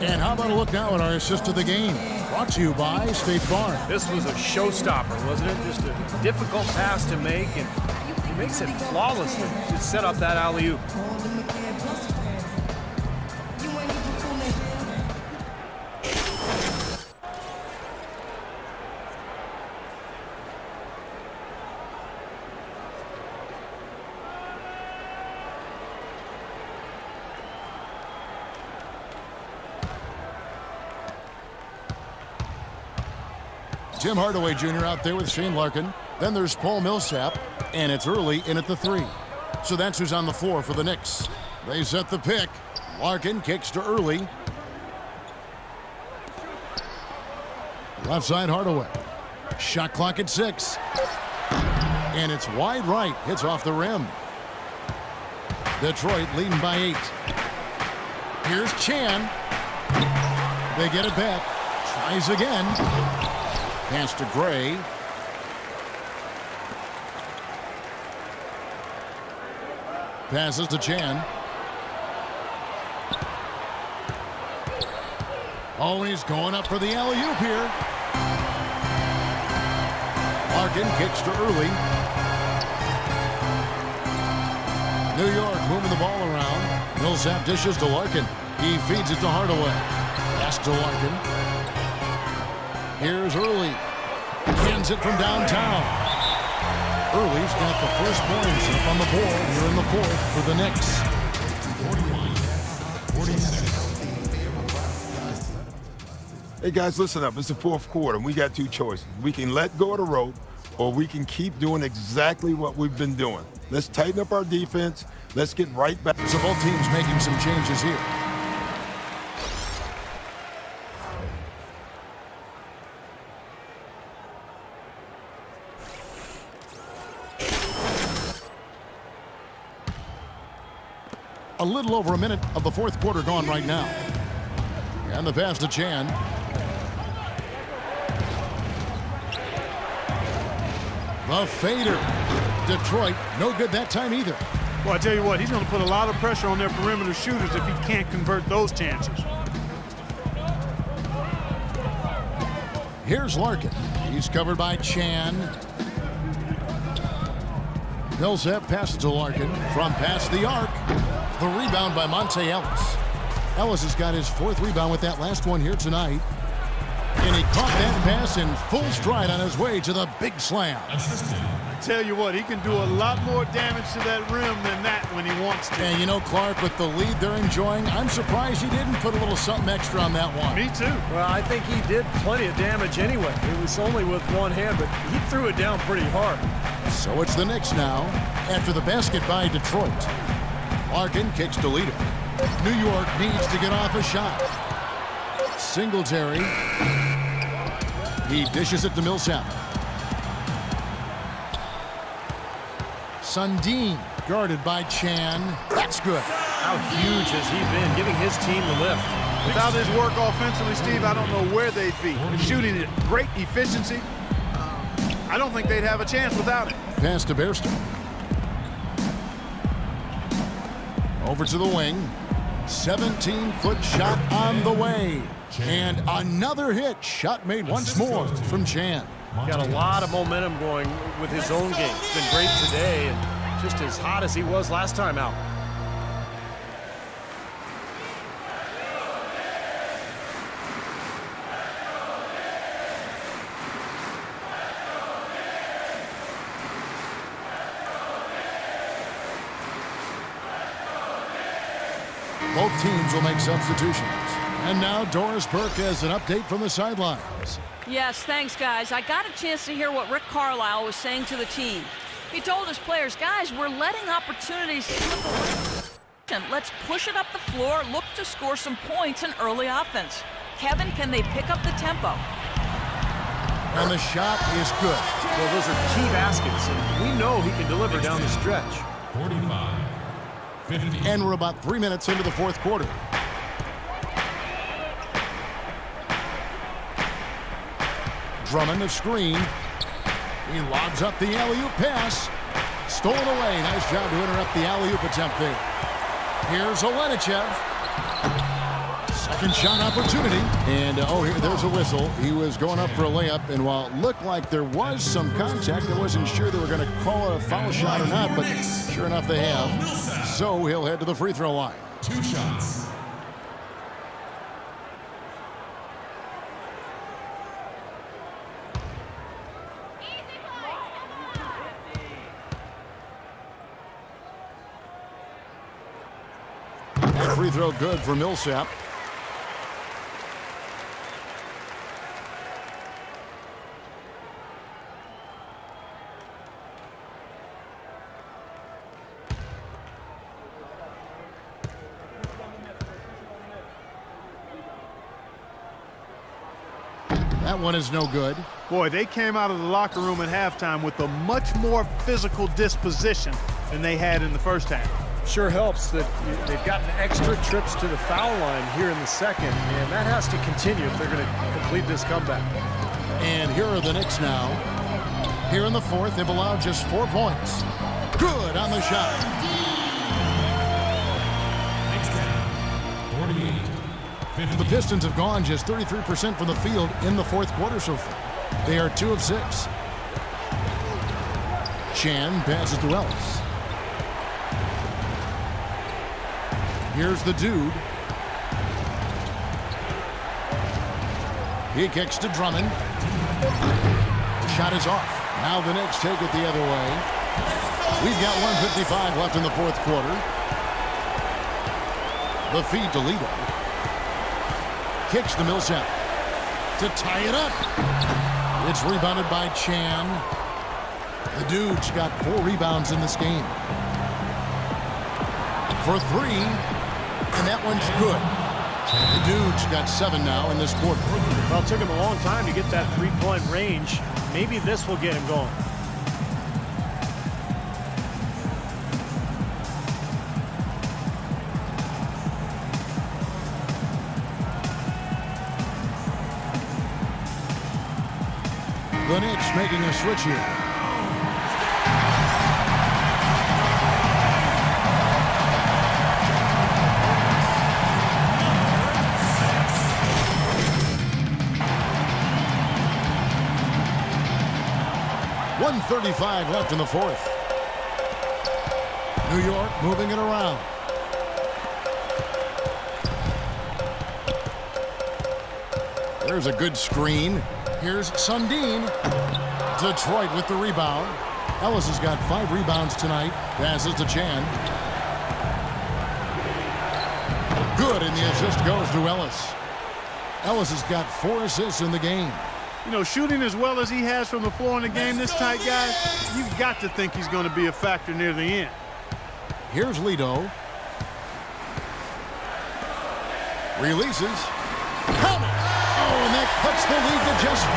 And how about a look now at our assist of the game? Brought to you by State Farm. This was a showstopper, wasn't it? Just a difficult pass to make, and he makes it flawlessly. Just set up that alley-oop. Tim Hardaway Jr. out there with Shane Larkin. Then there's Paul Millsap, and it's early in at the 3. So that's who's on the floor for the Knicks. They set the pick. Larkin kicks to early. Left side Hardaway. Shot clock at 6. And it's wide right. Hits off the rim. Detroit leading by 8. Here's Chan. They get it back. Tries again. Pass to Gray. Passes to Chan. Oh, he's going up for the alley-oop here. Larkin kicks to early. New York moving the ball around. Millsap dishes to Larkin. He feeds it to Hardaway. Pass to Larkin. Here's Early. Hands it from downtown. Early's got the first points up on the board here in the 4th for the Knicks. 46. Hey guys, listen up. It's the 4th quarter. We got 2 choices. We can let go of the rope, or we can keep doing exactly what we've been doing. Let's tighten up our defense. Let's get right back. So both teams making some changes here. A little over a minute of the 4th quarter gone right now. And the pass to Chan. The fader. Detroit, no good that time either. Well, I tell you what, he's going to put a lot of pressure on their perimeter shooters if he can't convert those chances. Here's Larkin. He's covered by Chan. Millsap passes to Larkin from past the arc. The rebound by Monte Ellis. Ellis has got his 4th rebound with that last one here tonight. And he caught that pass in full stride on his way to the big slam. I tell you what, he can do a lot more damage to that rim than that when he wants to. And you know, Clark, with the lead they're enjoying, I'm surprised he didn't put a little something extra on that one. Me too. Well, I think he did plenty of damage anyway. It was only with one hand, but he threw it down pretty hard. So it's the Knicks now after the basket by Detroit. Larkin kicks to lead it. New York needs to get off a shot. Singletary. He dishes it to Millsap. Sundin guarded by Chan. That's good. How huge has he been, giving his team the lift? Without his work offensively, Steve, I don't know where they'd be. Shooting at great efficiency. I don't think they'd have a chance without it. Pass to Bairstow. Over to the wing. 17-foot shot on the way. And another hit. Shot made once more from Chan. Got a lot of momentum going with his own game. It's been great today and just as hot as he was last time out. Both teams will make substitutions. And now Doris Burke has an update from the sidelines. Yes, thanks, guys. I got a chance to hear what Rick Carlisle was saying to the team. He told his players, guys, we're letting opportunities slip away. Let's push it up the floor, look to score some points in early offense. Kevin, can they pick up the tempo? And the shot is good. Well, those are key baskets, and we know he can deliver down the stretch. 45. 50. And we're about 3 minutes into the 4th quarter. Drummond the screen. He lobs up the alley-oop pass. Stolen away. Nice job to interrupt the alley-oop attempt there. Here's Olenichev. Second shot opportunity. And, there's a whistle. He was going up for a layup, and while it looked like there was some contact, I wasn't sure they were going to call it a foul shot or not, but sure enough they have. So he'll head to the free throw line. 2 shots. That free throw good for Millsap. That one is no good. Boy, they came out of the locker room at halftime with a much more physical disposition than they had in the first half. Sure helps that they've gotten extra trips to the foul line here in the second, and that has to continue if they're going to complete this comeback. And here are the Knicks now. Here in the fourth, they've allowed just 4 points. Good on the shot. Knicks down. 48. 50. The Pistons have gone just 33% from the field in the fourth quarter so far. They are 2 of 6. Chan passes to Ellis. Here's the dude. He kicks to Drummond. Shot is off. Now the Knicks take it the other way. We've got 1:55 left in the fourth quarter. The feed to Lito. Kicks to Millsap to tie it up. It's rebounded by Chan. The dude's got 4 rebounds in this game. For 3, and that one's good. The dude's got 7 now in this quarter. Well, it took him a long time to get that 3-point range. Maybe this will get him going. The Knicks making a switch here. .135 left in the fourth. New York moving it around. There's a good screen. Here's Sundin. Detroit with the rebound. Ellis has got 5 rebounds tonight. Passes to Chan. Good, and the assist goes to Ellis. Ellis has got 4 assists in the game. You know, shooting as well as he has from the floor in the game, this tight guy, you've got to think he's going to be a factor near the end. Here's Lito. Releases. Count it! Oh, and that cuts the lead to just 5.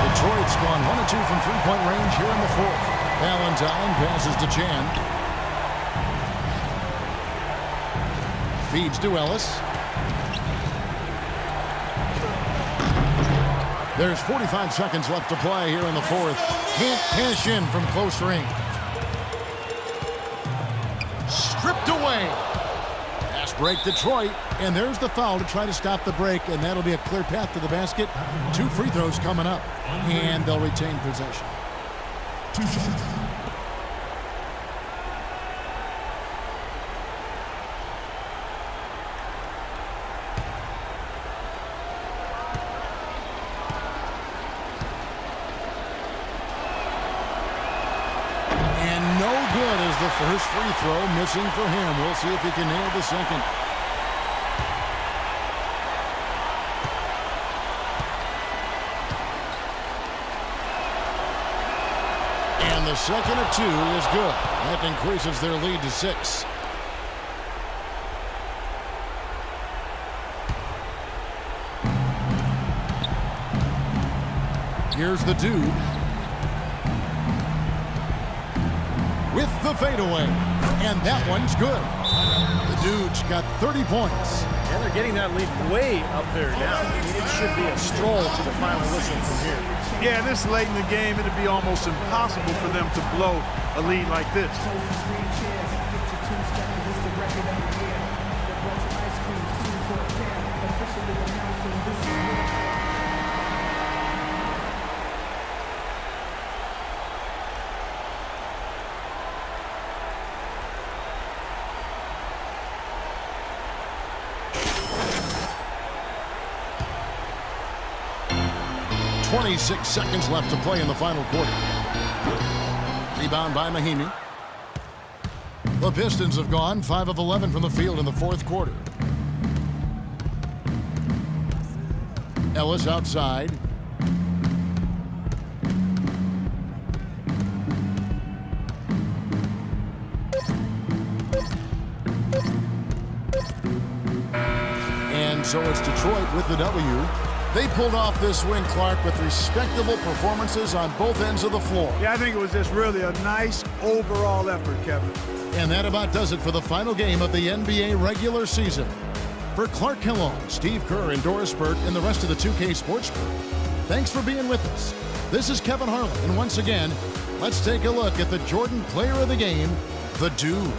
Detroit's gone 1 of 2 from 3-point range here in the fourth. Valentine passes to Chan. Feeds to Ellis. There's 45 seconds left to play here in the fourth. Can't cash in from close range. Stripped away. Pass break Detroit. And there's the foul to try to stop the break. And that'll be a clear path to the basket. 2 free throws coming up. And they'll retain possession. 2 shots. The first free throw missing for him. We'll see if he can nail the second. And the second of 2 is good. That increases their lead to 6. Here's the dude. With the fadeaway. And that one's good. The dude's got 30 points. And they're getting that lead way up there now. It should be a stroll to the final whistle from here. Yeah, this late in the game, it'd be almost impossible for them to blow a lead like this. 26 seconds left to play in the final quarter. Rebound by Mahinmi. The Pistons have gone 5 of 11 from the field in the fourth quarter. Ellis outside. And so it's Detroit with the W. They pulled off this win, Clark, with respectable performances on both ends of the floor. Yeah, I think it was just really a nice overall effort, Kevin. And that about does it for the final game of the NBA regular season. For Clark Kellogg, Steve Kerr, and Doris Burt, and the rest of the 2K Sports crew, thanks for being with us. This is Kevin Harlan, and once again, let's take a look at the Jordan Player of the Game, the Dude.